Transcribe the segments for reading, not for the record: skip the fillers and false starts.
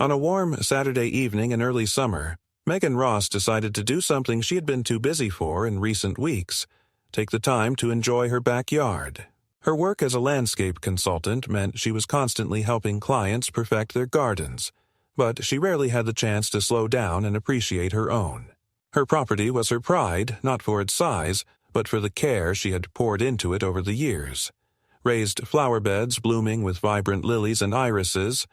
On a warm Saturday evening in early summer, Megan Ross decided to do something she had been too busy for in recent weeks: take the time to enjoy her backyard. Her work as a landscape consultant meant she was constantly helping clients perfect their gardens, but she rarely had the chance to slow down and appreciate her own. Her property was her pride, not for its size, but for the care she had poured into it over the years. Raised flower beds blooming with vibrant lilies and irises,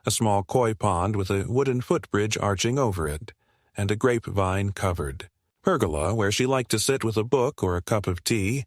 a small koi pond with a wooden footbridge arching over it, and a grapevine covered pergola where she liked to sit with a book or a cup of tea.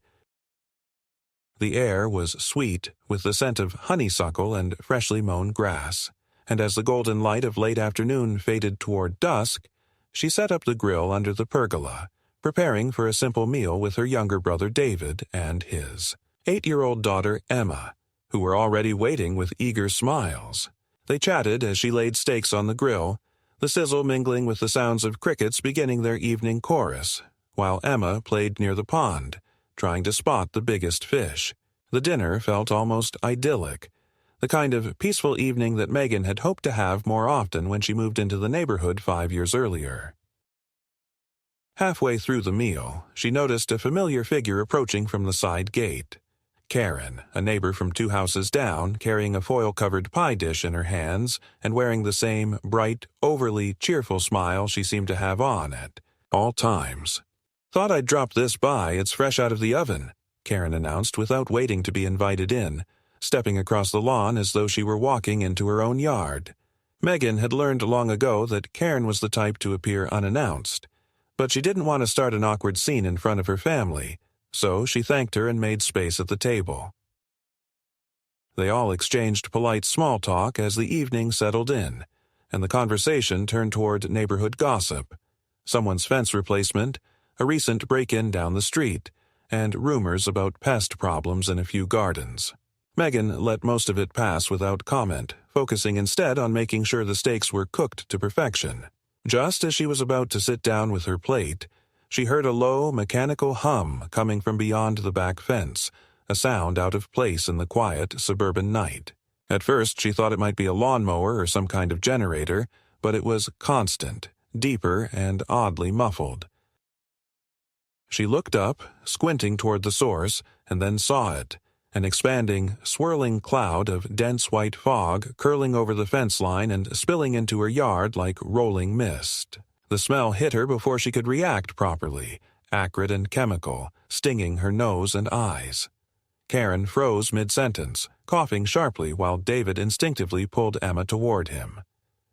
The air was sweet with the scent of honeysuckle and freshly mown grass, and as the golden light of late afternoon faded toward dusk, she set up the grill under the pergola, preparing for a simple meal with her younger brother David and his 8-year-old daughter Emma, who were already waiting with eager smiles. They chatted as she laid steaks on the grill, the sizzle mingling with the sounds of crickets beginning their evening chorus, while Emma played near the pond, trying to spot the biggest fish. The dinner felt almost idyllic, the kind of peaceful evening that Megan had hoped to have more often when she moved into the neighborhood 5 years earlier. Halfway through the meal, she noticed a familiar figure approaching from the side gate. Karen, a neighbor from 2 houses down, carrying a foil-covered pie dish in her hands and wearing the same bright, overly cheerful smile she seemed to have on at all times. "Thought I'd drop this by, it's fresh out of the oven," Karen announced without waiting to be invited in, stepping across the lawn as though she were walking into her own yard. Megan had learned long ago that Karen was the type to appear unannounced, but she didn't want to start an awkward scene in front of her family, so she thanked her and made space at the table. They all exchanged polite small talk as the evening settled in, and the conversation turned toward neighborhood gossip, someone's fence replacement, a recent break-in down the street, and rumors about pest problems in a few gardens. Megan let most of it pass without comment, focusing instead on making sure the steaks were cooked to perfection. Just as she was about to sit down with her plate, she heard a low, mechanical hum coming from beyond the back fence, a sound out of place in the quiet, suburban night. At first she thought it might be a lawnmower or some kind of generator, but it was constant, deeper, and oddly muffled. She looked up, squinting toward the source, and then saw it, an expanding, swirling cloud of dense white fog curling over the fence line and spilling into her yard like rolling mist. The smell hit her before she could react properly, acrid and chemical, stinging her nose and eyes. Karen froze mid-sentence, coughing sharply while David instinctively pulled Emma toward him.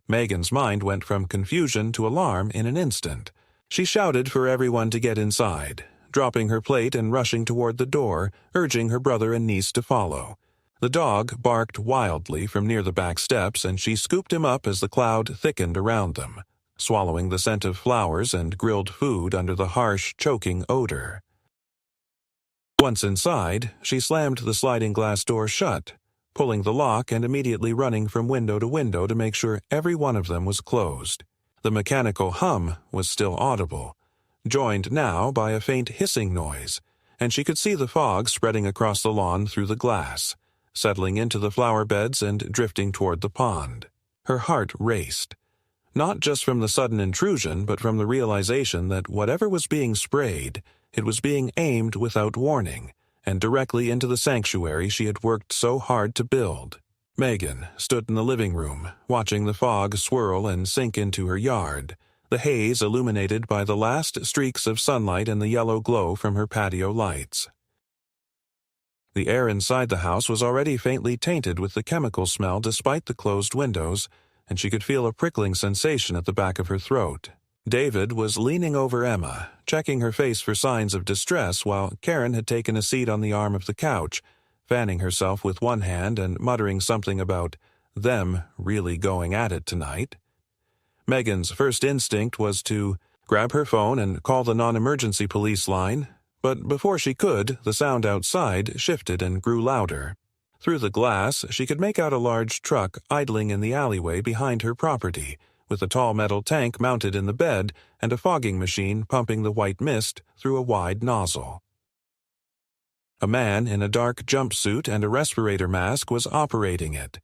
Megan's mind went from confusion to alarm in an instant. She shouted for everyone to get inside, dropping her plate and rushing toward the door, urging her brother and niece to follow. The dog barked wildly from near the back steps, and she scooped him up as the cloud thickened around them, swallowing the scent of flowers and grilled food under the harsh, choking odor. Once inside, she slammed the sliding glass door shut, pulling the lock and immediately running from window to window to make sure every one of them was closed. The mechanical hum was still audible, joined now by a faint hissing noise, and she could see the fog spreading across the lawn through the glass, settling into the flower beds and drifting toward the pond. Her heart raced, not just from the sudden intrusion, but from the realization that whatever was being sprayed, it was being aimed without warning, and directly into the sanctuary she had worked so hard to build. Megan stood in the living room, watching the fog swirl and sink into her yard, the haze illuminated by the last streaks of sunlight and the yellow glow from her patio lights. The air inside the house was already faintly tainted with the chemical smell despite the closed windows, and she could feel a prickling sensation at the back of her throat. David was leaning over Emma, checking her face for signs of distress while Karen had taken a seat on the arm of the couch, fanning herself with one hand and muttering something about them really going at it tonight. Megan's first instinct was to grab her phone and call the non-emergency police line, but before she could, the sound outside shifted and grew louder. Through the glass, she could make out a large truck idling in the alleyway behind her property, with a tall metal tank mounted in the bed and a fogging machine pumping the white mist through a wide nozzle. A man in a dark jumpsuit and a respirator mask was operating it,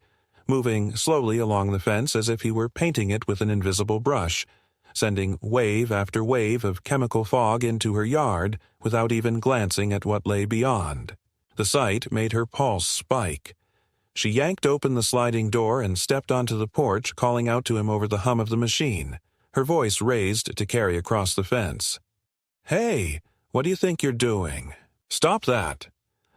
moving slowly along the fence as if he were painting it with an invisible brush, sending wave after wave of chemical fog into her yard without even glancing at what lay beyond. The sight made her pulse spike. She yanked open the sliding door and stepped onto the porch, calling out to him over the hum of the machine, her voice raised to carry across the fence. "Hey, what do you think you're doing? Stop that!"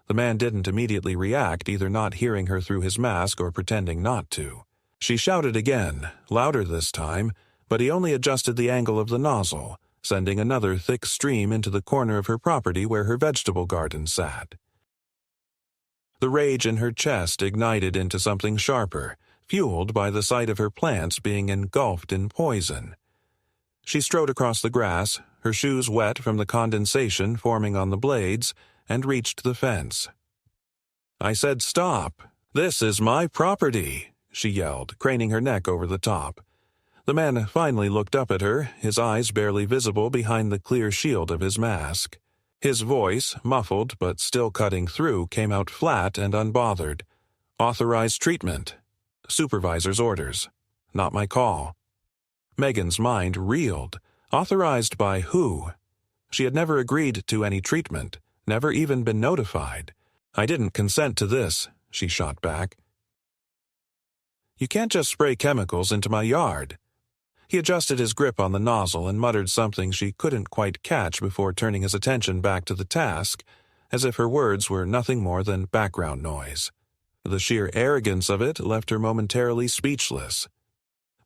The man didn't immediately react, either not hearing her through his mask or pretending not to. She shouted again, louder this time, but he only adjusted the angle of the nozzle, sending another thick stream into the corner of her property where her vegetable garden sat. The rage in her chest ignited into something sharper, fueled by the sight of her plants being engulfed in poison. She strode across the grass, her shoes wet from the condensation forming on the blades, and reached the fence. "I said stop! This is my property!" she yelled, craning her neck over the top. The man finally looked up at her, his eyes barely visible behind the clear shield of his mask. His voice, muffled but still cutting through, came out flat and unbothered. "Authorized treatment. Supervisor's orders. Not my call." Megan's mind reeled. Authorized by who? She had never agreed to any treatment, never even been notified. "I didn't consent to this," she shot back. "You can't just spray chemicals into my yard." He adjusted his grip on the nozzle and muttered something she couldn't quite catch before turning his attention back to the task, as if her words were nothing more than background noise. The sheer arrogance of it left her momentarily speechless.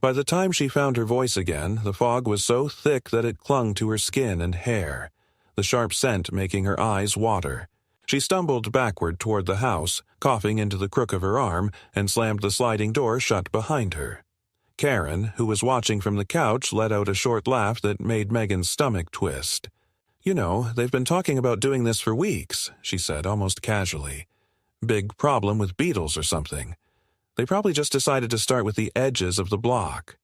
By the time she found her voice again, the fog was so thick that it clung to her skin and hair, the sharp scent making her eyes water. She stumbled backward toward the house, coughing into the crook of her arm, and slammed the sliding door shut behind her. Karen, who was watching from the couch, let out a short laugh that made Megan's stomach twist. "You know, they've been talking about doing this for weeks," she said almost casually. "Big problem with beetles or something. They probably just decided to start with the edges of the block."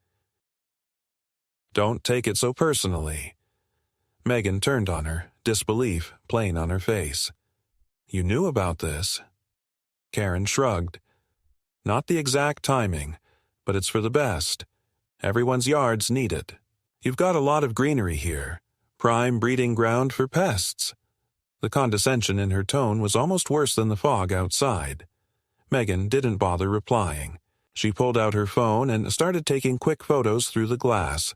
"Don't take it so personally." Megan turned on her, disbelief plain on her face. "You knew about this?" Karen shrugged. "Not the exact timing, but it's for the best. Everyone's yards need it. You've got a lot of greenery here. Prime breeding ground for pests." The condescension in her tone was almost worse than the fog outside. Megan didn't bother replying. She pulled out her phone and started taking quick photos through the glass,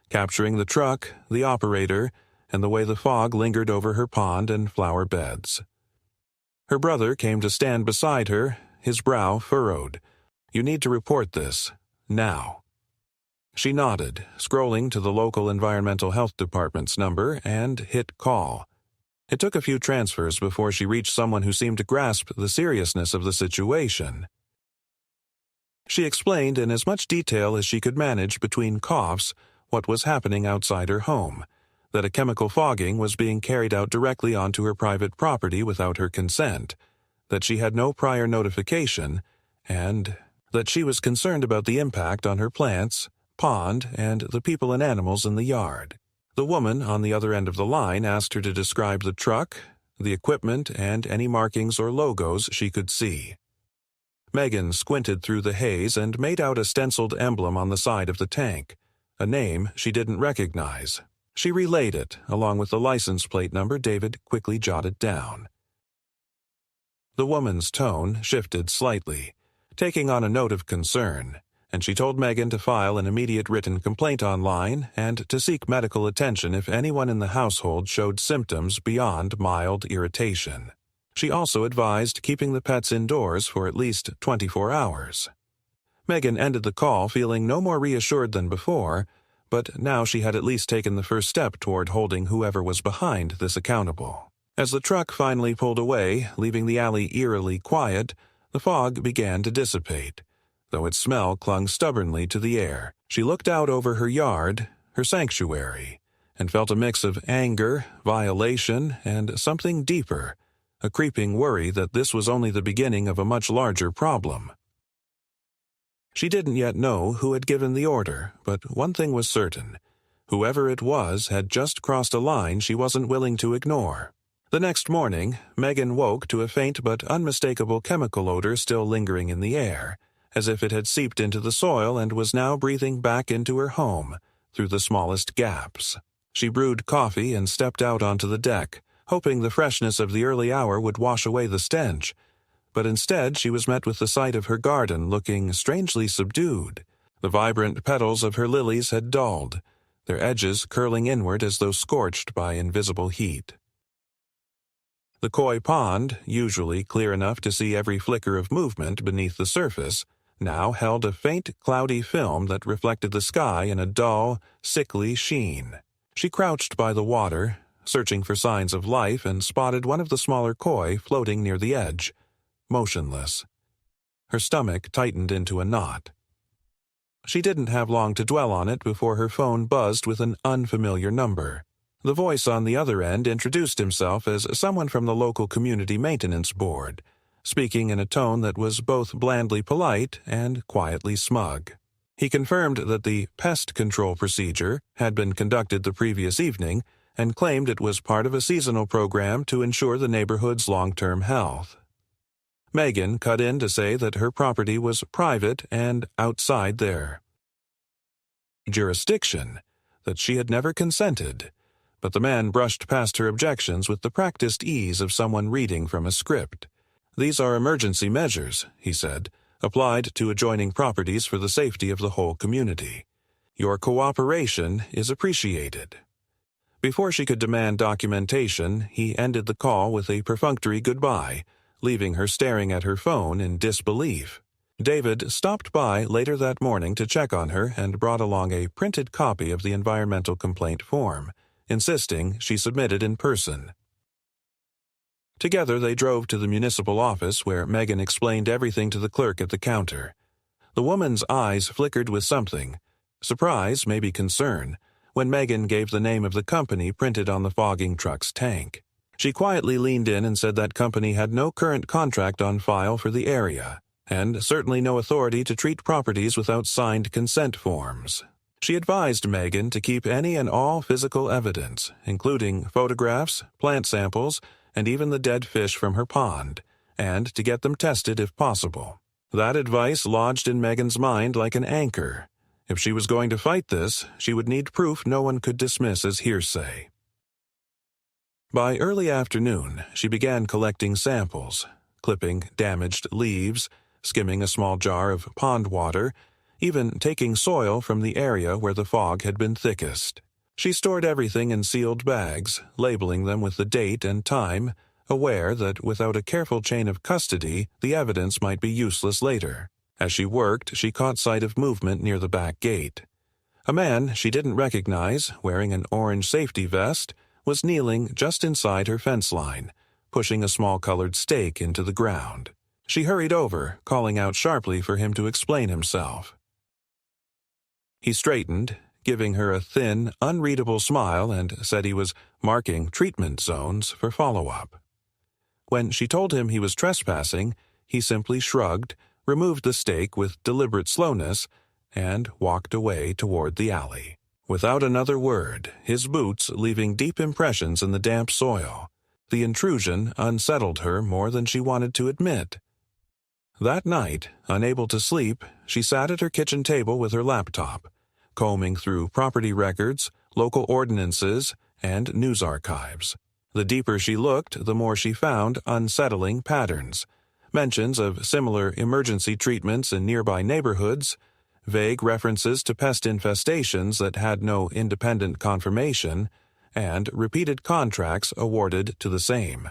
capturing the truck, the operator, and the way the fog lingered over her pond and flower beds. Her brother came to stand beside her, his brow furrowed. "You need to report this. Now." She nodded, scrolling to the local environmental health department's number, and hit call. It took a few transfers before she reached someone who seemed to grasp the seriousness of the situation. She explained in as much detail as she could manage between coughs what was happening outside her home, that a chemical fogging was being carried out directly onto her private property without her consent, that she had no prior notification, and that she was concerned about the impact on her plants, pond, and the people and animals in the yard. The woman on the other end of the line asked her to describe the truck, the equipment, and any markings or logos she could see. Megan squinted through the haze and made out a stenciled emblem on the side of the tank, a name she didn't recognize. She relayed it, along with the license plate number David quickly jotted down. The woman's tone shifted slightly, taking on a note of concern, and she told Megan to file an immediate written complaint online and to seek medical attention if anyone in the household showed symptoms beyond mild irritation. She also advised keeping the pets indoors for at least 24 hours. Megan ended the call feeling no more reassured than before, but now she had at least taken the first step toward holding whoever was behind this accountable. As the truck finally pulled away, leaving the alley eerily quiet, the fog began to dissipate, though its smell clung stubbornly to the air. She looked out over her yard, her sanctuary, and felt a mix of anger, violation, and something deeper, a creeping worry that this was only the beginning of a much larger problem. She didn't yet know who had given the order, but one thing was certain. Whoever it was had just crossed a line she wasn't willing to ignore. The next morning, Megan woke to a faint but unmistakable chemical odor still lingering in the air, as if it had seeped into the soil and was now breathing back into her home through the smallest gaps. She brewed coffee and stepped out onto the deck, hoping the freshness of the early hour would wash away the stench. But instead she was met with the sight of her garden looking strangely subdued. The vibrant petals of her lilies had dulled, their edges curling inward as though scorched by invisible heat. The koi pond, usually clear enough to see every flicker of movement beneath the surface, now held a faint cloudy film that reflected the sky in a dull, sickly sheen. She crouched by the water, searching for signs of life, and spotted one of the smaller koi floating near the edge, motionless. Her stomach tightened into a knot. She didn't have long to dwell on it before her phone buzzed with an unfamiliar number. The voice on the other end introduced himself as someone from the local community maintenance board, speaking in a tone that was both blandly polite and quietly smug. He confirmed that the pest control procedure had been conducted the previous evening and claimed it was part of a seasonal program to ensure the neighborhood's long-term health. Megan cut in to say that her property was private and outside their jurisdiction, that she had never consented, but the man brushed past her objections with the practiced ease of someone reading from a script. "These are emergency measures," he said, "applied to adjoining properties for the safety of the whole community. Your cooperation is appreciated." Before she could demand documentation, he ended the call with a perfunctory goodbye, leaving her staring at her phone in disbelief. David stopped by later that morning to check on her and brought along a printed copy of the environmental complaint form, insisting she submit it in person. Together they drove to the municipal office where Megan explained everything to the clerk at the counter. The woman's eyes flickered with something, surprise, maybe concern, when Megan gave the name of the company printed on the fogging truck's tank. She quietly leaned in and said that company had no current contract on file for the area, and certainly no authority to treat properties without signed consent forms. She advised Megan to keep any and all physical evidence, including photographs, plant samples, and even the dead fish from her pond, and to get them tested if possible. That advice lodged in Megan's mind like an anchor. If she was going to fight this, she would need proof no one could dismiss as hearsay. By early afternoon, she began collecting samples, clipping damaged leaves, skimming a small jar of pond water, even taking soil from the area where the fog had been thickest. She stored everything in sealed bags, labeling them with the date and time, aware that without a careful chain of custody, the evidence might be useless later. As she worked, she caught sight of movement near the back gate. A man she didn't recognize, wearing an orange safety vest, was kneeling just inside her fence line, pushing a small colored stake into the ground. She hurried over, calling out sharply for him to explain himself. He straightened, giving her a thin, unreadable smile, and said he was marking treatment zones for follow-up. When she told him he was trespassing, he simply shrugged, removed the stake with deliberate slowness, and walked away toward the alley. Without another word, his boots leaving deep impressions in the damp soil. The intrusion unsettled her more than she wanted to admit. That night, unable to sleep, she sat at her kitchen table with her laptop, combing through property records, local ordinances, and news archives. The deeper she looked, the more she found unsettling patterns. Mentions of similar emergency treatments in nearby neighborhoods, vague references to pest infestations that had no independent confirmation, and repeated contracts awarded to the same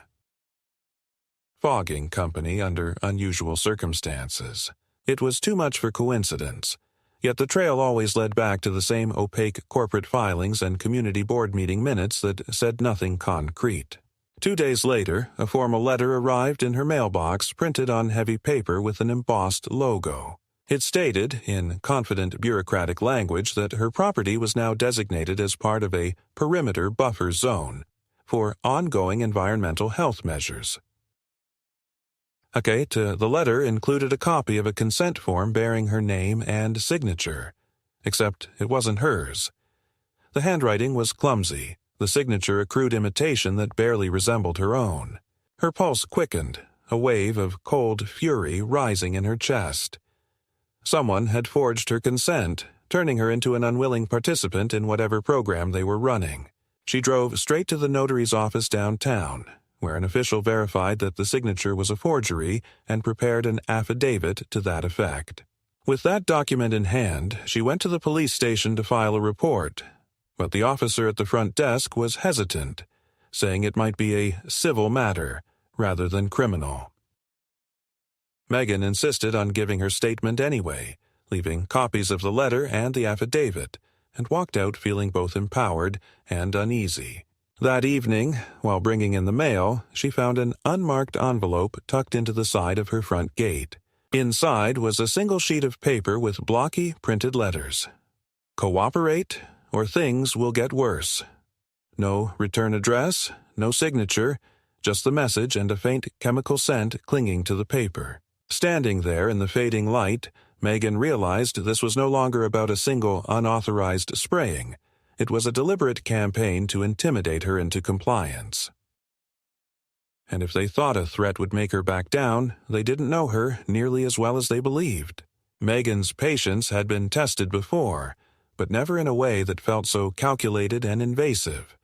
fogging company under unusual circumstances. It was too much for coincidence, yet the trail always led back to the same opaque corporate filings and community board meeting minutes that said nothing concrete. 2 days later, a formal letter arrived in her mailbox printed on heavy paper with an embossed logo. It stated, in confident bureaucratic language, that her property was now designated as part of a perimeter buffer zone for ongoing environmental health measures. The letter included a copy of a consent form bearing her name and signature, except it wasn't hers. The handwriting was clumsy, the signature a crude imitation that barely resembled her own. Her pulse quickened, a wave of cold fury rising in her chest. Someone had forged her consent, turning her into an unwilling participant in whatever program they were running. She drove straight to the notary's office downtown, where an official verified that the signature was a forgery and prepared an affidavit to that effect. With that document in hand, she went to the police station to file a report, but the officer at the front desk was hesitant, saying it might be a civil matter rather than criminal. Megan insisted on giving her statement anyway, leaving copies of the letter and the affidavit, and walked out feeling both empowered and uneasy. That evening, while bringing in the mail, she found an unmarked envelope tucked into the side of her front gate. Inside was a single sheet of paper with blocky printed letters. Cooperate, or things will get worse. No return address, no signature, just the message and a faint chemical scent clinging to the paper. Standing there in the fading light, Megan realized this was no longer about a single unauthorized spraying. It was a deliberate campaign to intimidate her into compliance. And if they thought a threat would make her back down, they didn't know her nearly as well as they believed. Megan's patience had been tested before, but never in a way that felt so calculated and invasive.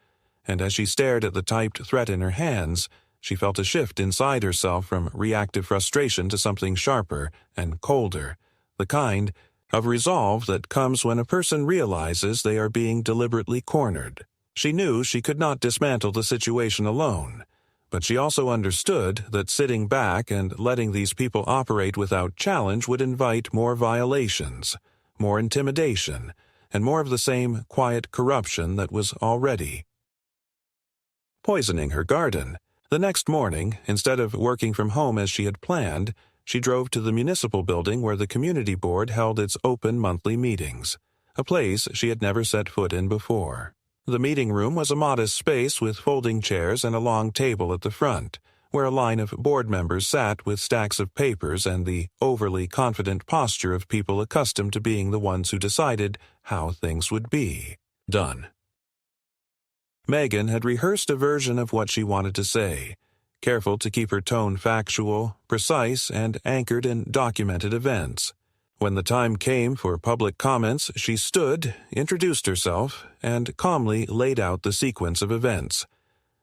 And as she stared at the typed threat in her hands, she felt a shift inside herself from reactive frustration to something sharper and colder, the kind of resolve that comes when a person realizes they are being deliberately cornered. She knew she could not dismantle the situation alone, but she also understood that sitting back and letting these people operate without challenge would invite more violations, more intimidation, and more of the same quiet corruption that was already poisoning her garden. The next morning, instead of working from home as she had planned, she drove to the municipal building where the community board held its open monthly meetings, a place she had never set foot in before. The meeting room was a modest space with folding chairs and a long table at the front, where a line of board members sat with stacks of papers and the overly confident posture of people accustomed to being the ones who decided how things would be done. Megan had rehearsed a version of what she wanted to say, careful to keep her tone factual, precise, and anchored in documented events. When the time came for public comments, she stood, introduced herself, and calmly laid out the sequence of events: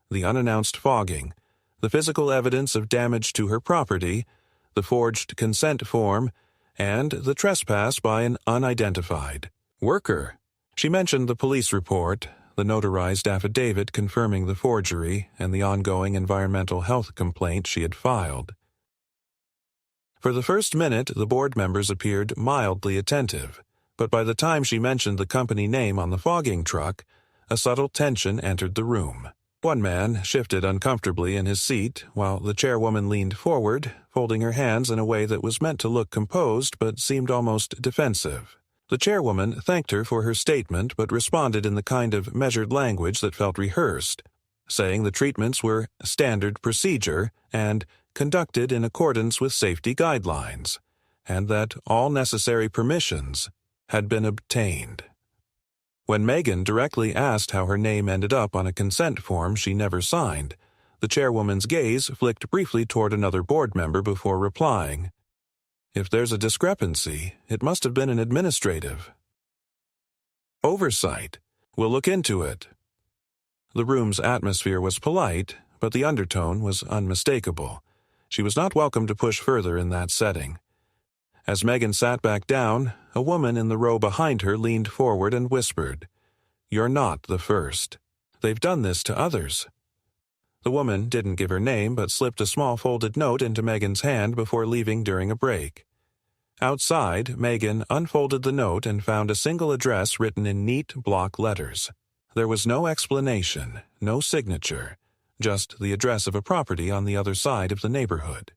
the unannounced fogging, the physical evidence of damage to her property, the forged consent form, and the trespass by an unidentified worker. She mentioned the police report, the notarized affidavit confirming the forgery, and the ongoing environmental health complaint she had filed. For the first minute, the board members appeared mildly attentive, but by the time she mentioned the company name on the fogging truck, a subtle tension entered the room. One man shifted uncomfortably in his seat, while the chairwoman leaned forward, folding her hands in a way that was meant to look composed but seemed almost defensive. The chairwoman thanked her for her statement but responded in the kind of measured language that felt rehearsed, saying the treatments were standard procedure and conducted in accordance with safety guidelines, and that all necessary permissions had been obtained. When Megan directly asked how her name ended up on a consent form she never signed, the chairwoman's gaze flicked briefly toward another board member before replying, "If there's a discrepancy, it must have been an administrative oversight. We'll look into it." The room's atmosphere was polite, but the undertone was unmistakable. She was not welcome to push further in that setting. As Megan sat back down, a woman in the row behind her leaned forward and whispered, "You're not the first. They've done this to others." The woman didn't give her name but slipped a small folded note into Megan's hand before leaving during a break. Outside, Megan unfolded the note and found a single address written in neat block letters. There was no explanation, no signature, just the address of a property on the other side of the neighborhood.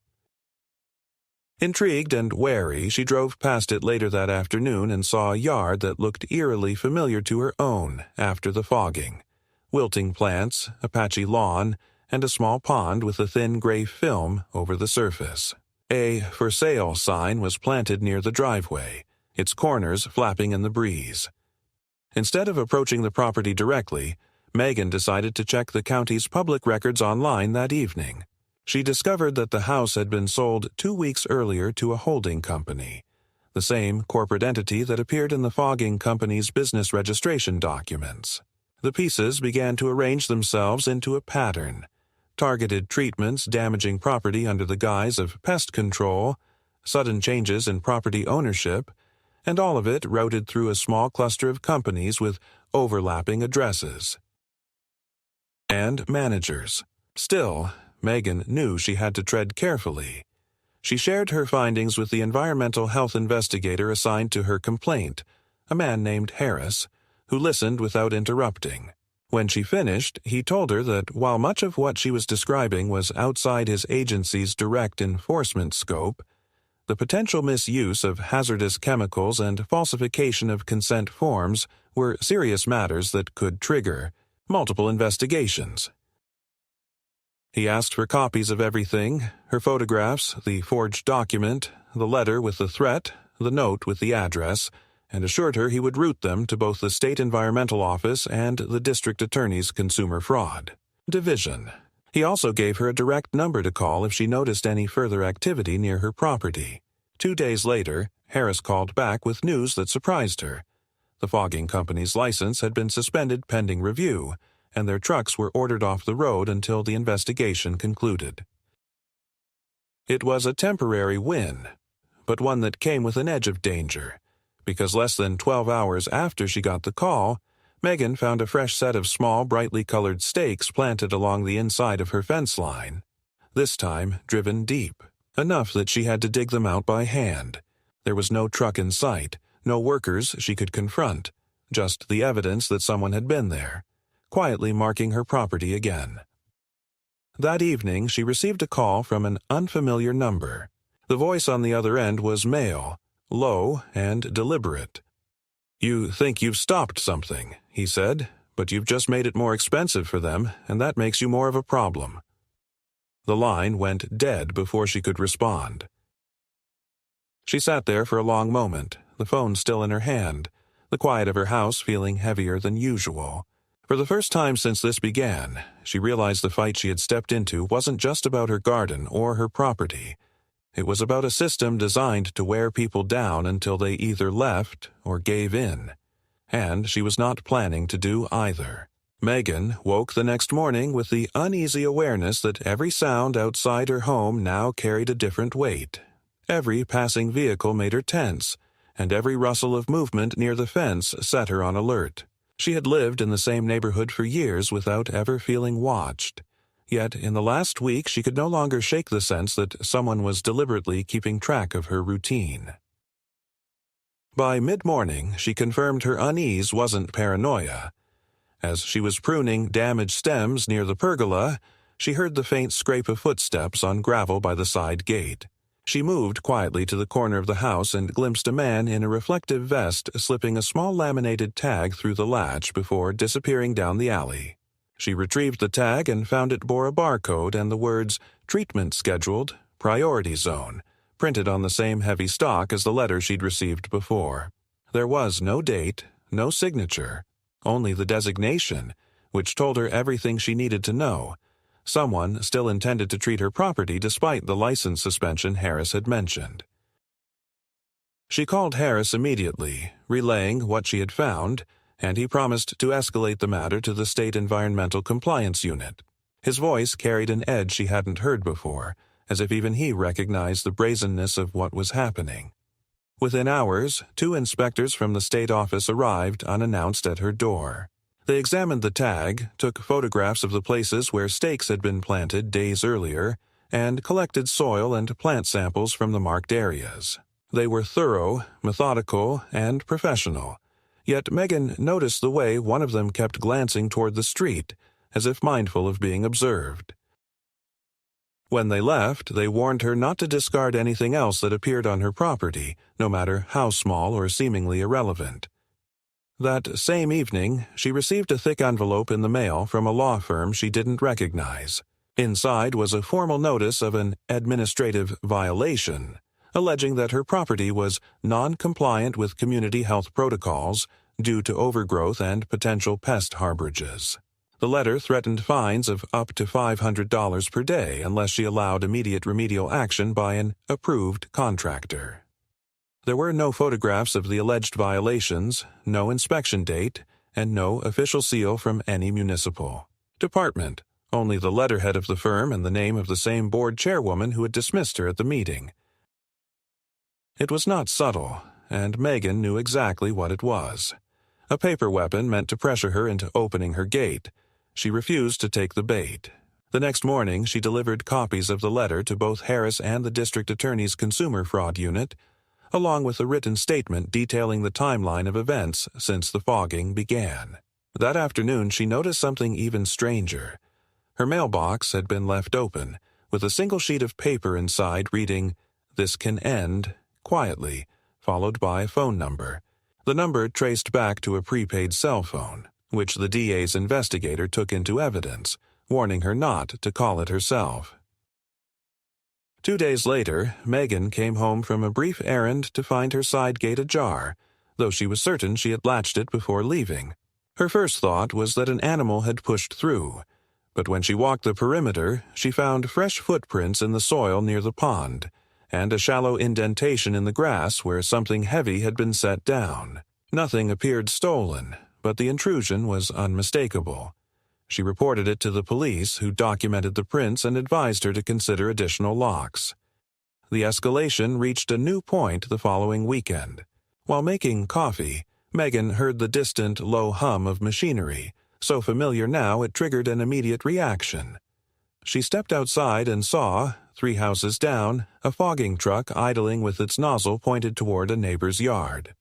Intrigued and wary, she drove past it later that afternoon and saw a yard that looked eerily familiar to her own after the fogging. Wilting plants, a patchy lawn, and a small pond with a thin gray film over the surface. A "for sale" sign was planted near the driveway, its corners flapping in the breeze. Instead of approaching the property directly, Megan decided to check the county's public records online that evening. She discovered that the house had been sold 2 weeks earlier to a holding company. the same corporate entity that appeared in the fogging company's business registration documents. The pieces began to arrange themselves into a pattern: targeted treatments damaging property under the guise of pest control, sudden changes in property ownership, and all of it routed through a small cluster of companies with overlapping addresses and managers. Still, Megan knew she had to tread carefully. She shared her findings with the environmental health investigator assigned to her complaint, a man named Harris, who listened without interrupting. When she finished, he told her that while much of what she was describing was outside his agency's direct enforcement scope, the potential misuse of hazardous chemicals and falsification of consent forms were serious matters that could trigger multiple investigations. He asked for copies of everything: her photographs, the forged document, the letter with the threat, the note with the address, and assured her he would route them to both the State Environmental Office and the District Attorney's Consumer Fraud Division. He also gave her a direct number to call if she noticed any further activity near her property. 2 days later, Harris called back with news that surprised her. The fogging company's license had been suspended pending review, and their trucks were ordered off the road until the investigation concluded. It was a temporary win, but one that came with an edge of danger, because less than 12 hours after she got the call, Megan found a fresh set of small, brightly colored stakes planted along the inside of her fence line, this time driven deep, enough that she had to dig them out by hand. There was no truck in sight, no workers she could confront, just the evidence that someone had been there, quietly marking her property again. That evening, she received a call from an unfamiliar number. The voice on the other end was male, low and deliberate. "You think you've stopped something," he said, "but you've just made it more expensive for them, and that makes you more of a problem." The line went dead before she could respond. She sat there for a long moment, the phone still in her hand, the quiet of her house feeling heavier than usual. For the first time since this began, she realized the fight she had stepped into wasn't just about her garden or her property. It was about a system designed to wear people down until they either left or gave in. And she was not planning to do either. Megan woke the next morning with the uneasy awareness that every sound outside her home now carried a different weight. Every passing vehicle made her tense, and every rustle of movement near the fence set her on alert. She had lived in the same neighborhood for years without ever feeling watched. Yet in the last week she could no longer shake the sense that someone was deliberately keeping track of her routine. By mid-morning, she confirmed her unease wasn't paranoia. As she was pruning damaged stems near the pergola, she heard the faint scrape of footsteps on gravel by the side gate. She moved quietly to the corner of the house and glimpsed a man in a reflective vest slipping a small laminated tag through the latch before disappearing down the alley. She retrieved the tag and found it bore a barcode and the words "Treatment Scheduled, Priority Zone," printed on the same heavy stock as the letter she'd received before. There was no date, no signature, only the designation, which told her everything she needed to know. Someone still intended to treat her property despite the license suspension Harris had mentioned. She called Harris immediately, relaying what she had found, and he promised to escalate the matter to the State Environmental Compliance Unit. His voice carried an edge she hadn't heard before, as if even he recognized the brazenness of what was happening. Within hours, 2 inspectors from the state office arrived unannounced at her door. They examined the tag, took photographs of the places where stakes had been planted days earlier, and collected soil and plant samples from the marked areas. They were thorough, methodical, and professional, yet Megan noticed the way one of them kept glancing toward the street, as if mindful of being observed. When they left, they warned her not to discard anything else that appeared on her property, no matter how small or seemingly irrelevant. That same evening, she received a thick envelope in the mail from a law firm she didn't recognize. Inside was a formal notice of an administrative violation, alleging that her property was non-compliant with community health protocols due to overgrowth and potential pest harborages. The letter threatened fines of up to $500 per day unless she allowed immediate remedial action by an approved contractor. There were no photographs of the alleged violations, no inspection date, and no official seal from any municipal department, only the letterhead of the firm and the name of the same board chairwoman who had dismissed her at the meeting. It was not subtle, and Megan knew exactly what it was. A paper weapon meant to pressure her into opening her gate. She refused to take the bait. The next morning, she delivered copies of the letter to both Harris and the district attorney's consumer fraud unit, along with a written statement detailing the timeline of events since the fogging began. That afternoon, she noticed something even stranger. Her mailbox had been left open, with a single sheet of paper inside reading, "This can end," quietly, followed by a phone number. The number traced back to a prepaid cell phone, which the DA's investigator took into evidence, warning her not to call it herself. 2 days later, Megan came home from a brief errand to find her side gate ajar, though she was certain she had latched it before leaving. Her first thought was that an animal had pushed through, but when she walked the perimeter, she found fresh footprints in the soil near the pond, and a shallow indentation in the grass where something heavy had been set down. Nothing appeared stolen, but the intrusion was unmistakable. She reported it to the police, who documented the prints and advised her to consider additional locks. The escalation reached a new point the following weekend. While making coffee, Megan heard the distant, low hum of machinery, so familiar now it triggered an immediate reaction. She stepped outside and saw, 3 houses down, a fogging truck idling with its nozzle pointed toward a neighbor's yard.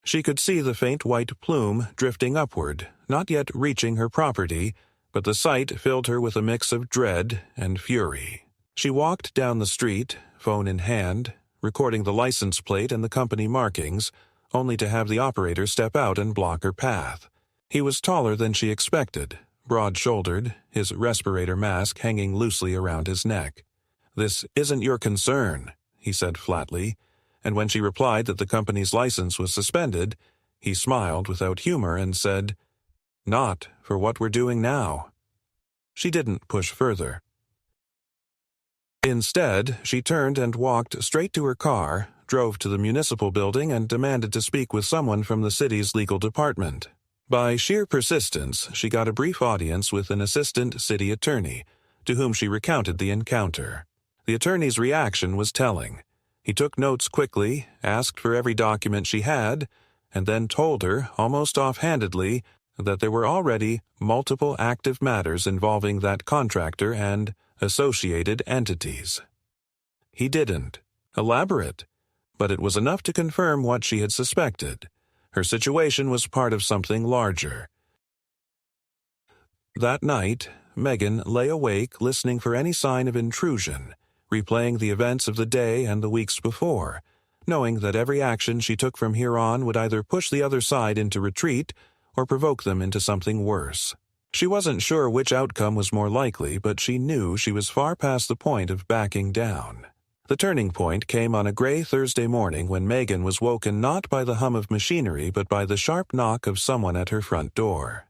She could see the faint white plume drifting upward, not yet reaching her property, but the sight filled her with a mix of dread and fury. She walked down the street, phone in hand, recording the license plate and the company markings, only to have the operator step out and block her path. He was taller than she expected, broad-shouldered, his respirator mask hanging loosely around his neck. "This isn't your concern," he said flatly, and when she replied that the company's license was suspended, he smiled without humor and said, "Not for what we're doing now." She didn't push further. Instead, she turned and walked straight to her car, drove to the municipal building, and demanded to speak with someone from the city's legal department. By sheer persistence, she got a brief audience with an assistant city attorney, to whom she recounted the encounter. The attorney's reaction was telling. He took notes quickly, asked for every document she had, and then told her, almost offhandedly, that there were already multiple active matters involving that contractor and associated entities. He didn't elaborate, but it was enough to confirm what she had suspected. Her situation was part of something larger. That night, Megan lay awake listening for any sign of intrusion, replaying the events of the day and the weeks before, knowing that every action she took from here on would either push the other side into retreat or provoke them into something worse. She wasn't sure which outcome was more likely, but she knew she was far past the point of backing down. The turning point came on a gray Thursday morning when Megan was woken not by the hum of machinery but by the sharp knock of someone at her front door.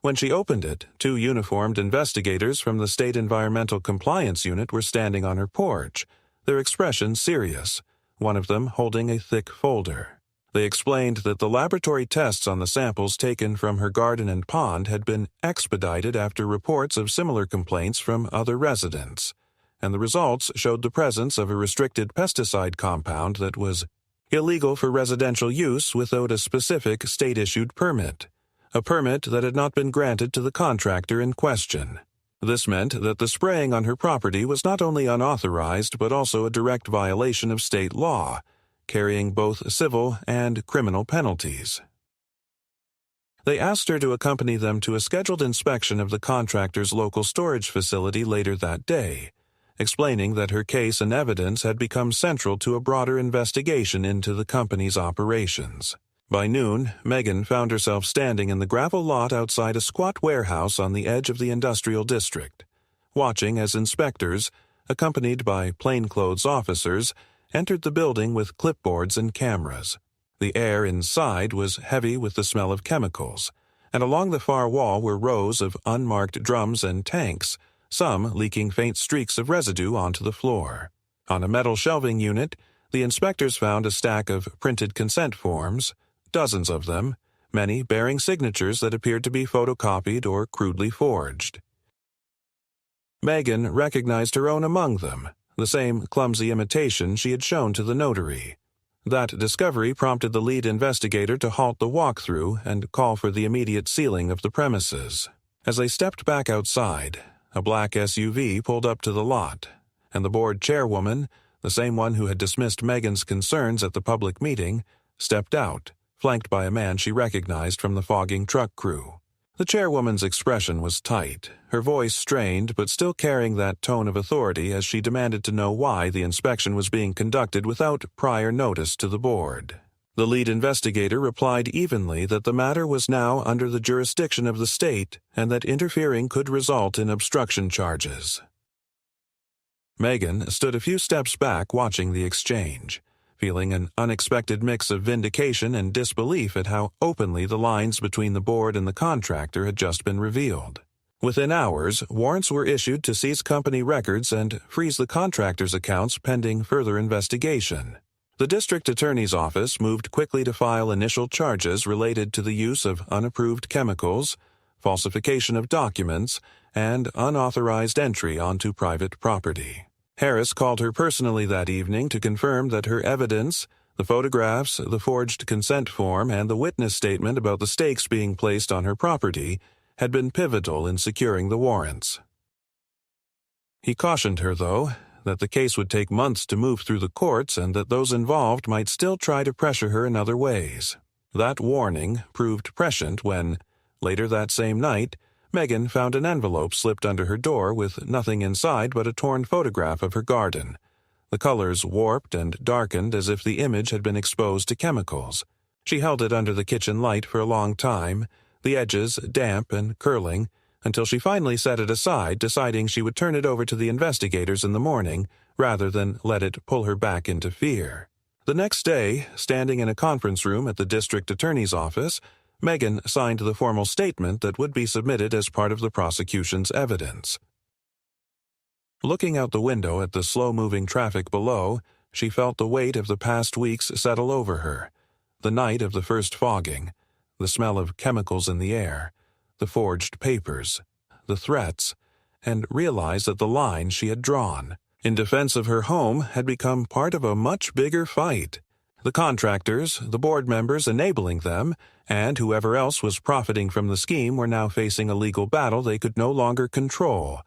When she opened it, 2 uniformed investigators from the State Environmental Compliance Unit were standing on her porch, their expressions serious, one of them holding a thick folder. They explained that the laboratory tests on the samples taken from her garden and pond had been expedited after reports of similar complaints from other residents, and the results showed the presence of a restricted pesticide compound that was illegal for residential use without a specific state-issued permit, a permit that had not been granted to the contractor in question. This meant that the spraying on her property was not only unauthorized but also a direct violation of state law, carrying both civil and criminal penalties. They asked her to accompany them to a scheduled inspection of the contractor's local storage facility later that day, explaining that her case and evidence had become central to a broader investigation into the company's operations. By noon, Megan found herself standing in the gravel lot outside a squat warehouse on the edge of the industrial district, watching as inspectors, accompanied by plainclothes officers, entered the building with clipboards and cameras. The air inside was heavy with the smell of chemicals, and along the far wall were rows of unmarked drums and tanks, some leaking faint streaks of residue onto the floor. On a metal shelving unit, the inspectors found a stack of printed consent forms, dozens of them, many bearing signatures that appeared to be photocopied or crudely forged. Megan recognized her own among them, the same clumsy imitation she had shown to the notary. That discovery prompted the lead investigator to halt the walkthrough and call for the immediate sealing of the premises. As they stepped back outside, a black SUV pulled up to the lot, and the board chairwoman, the same one who had dismissed Megan's concerns at the public meeting, stepped out, flanked by a man she recognized from the fogging truck crew. The chairwoman's expression was tight, her voice strained but still carrying that tone of authority as she demanded to know why the inspection was being conducted without prior notice to the board. The lead investigator replied evenly that the matter was now under the jurisdiction of the state and that interfering could result in obstruction charges. Megan stood a few steps back watching the exchange, feeling an unexpected mix of vindication and disbelief at how openly the lines between the board and the contractor had just been revealed. Within hours, warrants were issued to seize company records and freeze the contractor's accounts pending further investigation. The district attorney's office moved quickly to file initial charges related to the use of unapproved chemicals, falsification of documents, and unauthorized entry onto private property. Harris called her personally that evening to confirm that her evidence, the photographs, the forged consent form, and the witness statement about the stakes being placed on her property had been pivotal in securing the warrants. He cautioned her, though, that the case would take months to move through the courts and that those involved might still try to pressure her in other ways. That warning proved prescient when, later that same night, Megan found an envelope slipped under her door with nothing inside but a torn photograph of her garden, the colors warped and darkened as if the image had been exposed to chemicals. She held it under the kitchen light for a long time, the edges damp and curling, until she finally set it aside, deciding she would turn it over to the investigators in the morning rather than let it pull her back into fear. The next day, standing in a conference room at the district attorney's office, Megan signed the formal statement that would be submitted as part of the prosecution's evidence. Looking out the window at the slow-moving traffic below, she felt the weight of the past weeks settle over her. The night of the first fogging, the smell of chemicals in the air, the forged papers, the threats, and realized that the line she had drawn in defense of her home had become part of a much bigger fight. The contractors, the board members enabling them, and whoever else was profiting from the scheme were now facing a legal battle they could no longer control,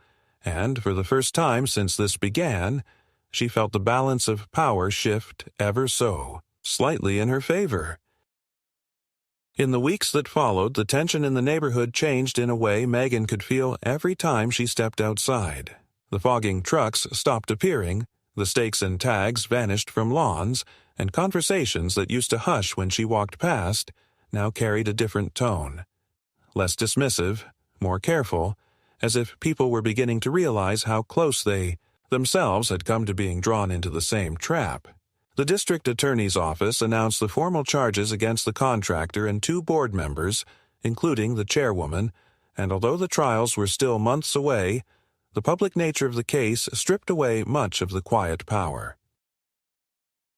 and for the first time since this began, she felt the balance of power shift ever so slightly in her favor. In the weeks that followed, the tension in the neighborhood changed in a way Megan could feel every time she stepped outside. The fogging trucks stopped appearing, the stakes and tags vanished from lawns, and conversations that used to hush when she walked past now carried a different tone. Less dismissive, more careful, as if people were beginning to realize how close they themselves had come to being drawn into the same trap. The district attorney's office announced the formal charges against the contractor and 2 board members, including the chairwoman, and although the trials were still months away, the public nature of the case stripped away much of the quiet power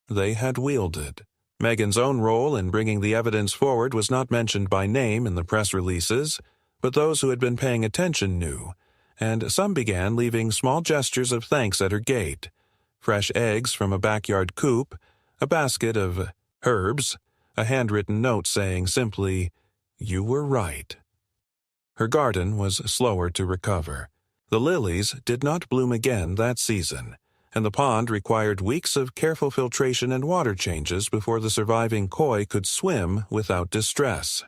they had wielded. Megan's own role in bringing the evidence forward was not mentioned by name in the press releases, but those who had been paying attention knew, and some began leaving small gestures of thanks at her gate. Fresh eggs from a backyard coop, a basket of herbs, a handwritten note saying simply, "You were right." Her garden was slower to recover. The lilies did not bloom again that season, and the pond required weeks of careful filtration and water changes before the surviving koi could swim without distress.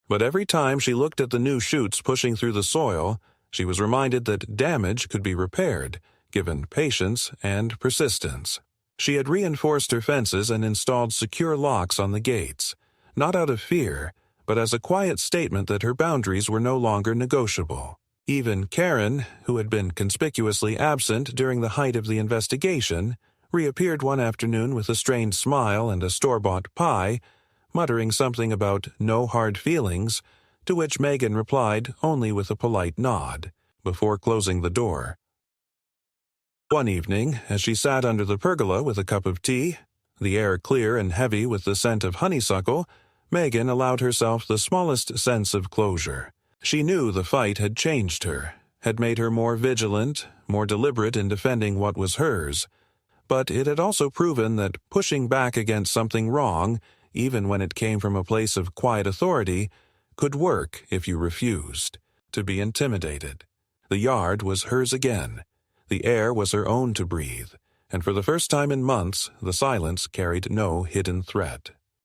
But every time she looked at the new shoots pushing through the soil, she was reminded that damage could be repaired, given patience and persistence. She had reinforced her fences and installed secure locks on the gates, not out of fear, but as a quiet statement that her boundaries were no longer negotiable. Even Karen, who had been conspicuously absent during the height of the investigation, reappeared one afternoon with a strained smile and a store-bought pie, muttering something about no hard feelings, to which Megan replied only with a polite nod, before closing the door. One evening, as she sat under the pergola with a cup of tea, the air clear and heavy with the scent of honeysuckle, Megan allowed herself the smallest sense of closure. She knew the fight had changed her, had made her more vigilant, more deliberate in defending what was hers, but it had also proven that pushing back against something wrong, even when it came from a place of quiet authority, could work if you refused to be intimidated. The yard was hers again. The air was her own to breathe, and for the first time in months, the silence carried no hidden threat.